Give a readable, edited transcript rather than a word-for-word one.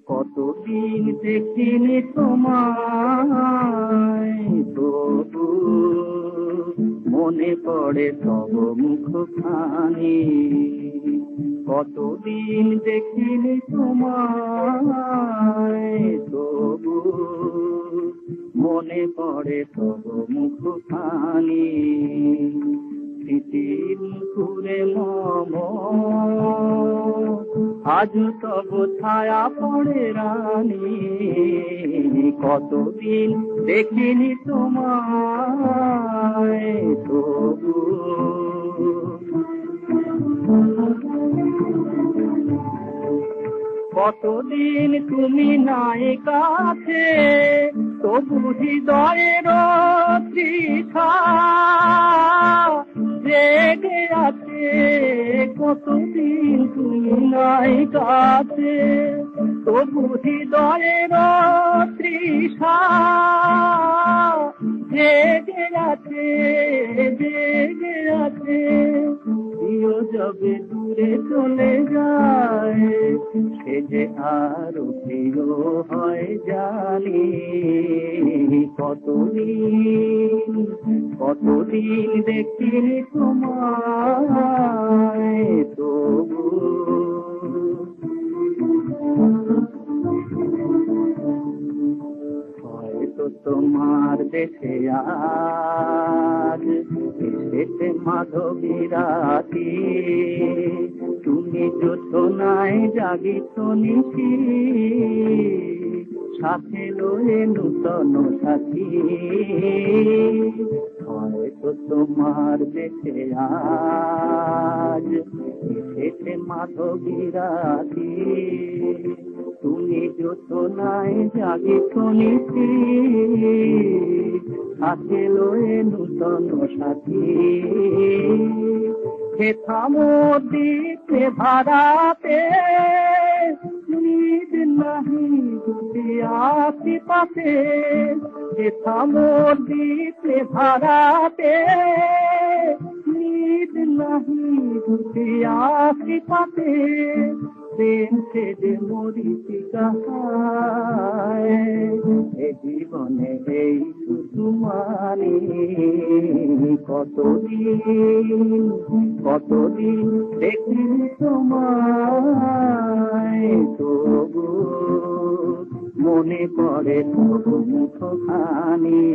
কতদিন দেখিনি তোমায়, তবু মনে পড়ে তব মুখখানি। কতদিন দেখিনি তোমায়, তবু মনে পড়ে তব মুখখানি। স্মৃতির মুখে মম আজ তব ছায়া পড়ে রানী। কতদিন দেখিনি তোমায়, তবু কতদিন তুমি নাই কাছে, তবু হৃদয়ের তৃষা জেগে আছে। কতদিন তুমি নাই কাছে, তবু হৃদয়ের তৃষা জেগে আছে, জেগে আছে। প্রিয় যবে দূরে চলে যায়, সে যে আরো প্রিয় হয় জানি। কতদিন কতদিন দেখিনি তোমায়, তবু হয়তো তোমার দেশে আজ এসেছে মাধবীরাতি। তুমি যোছনায় জাগিত নিশি, সাথে লয়ে নূতন সাথী। হয়তো তোমার দেশে আজ এসেছে মাধবীরাতি। তুমি যোছনায় জাগিত নিশি, সাথে লয়ে নূতন সাথী। হেথা মোদিতে ভাড়াতে নিদ নাহি দুটি আসি পাতে। হেথা মোদিতে ভাড়াতে নিদ নাহি দুটি আসি পাতে। প্রেম সে যে মরিচিকা এ জীবনে এই শুধু মানি। কতদিন কতদিন দেখি তোমায়, তবু মনে পড়ে তবু মুখখানি।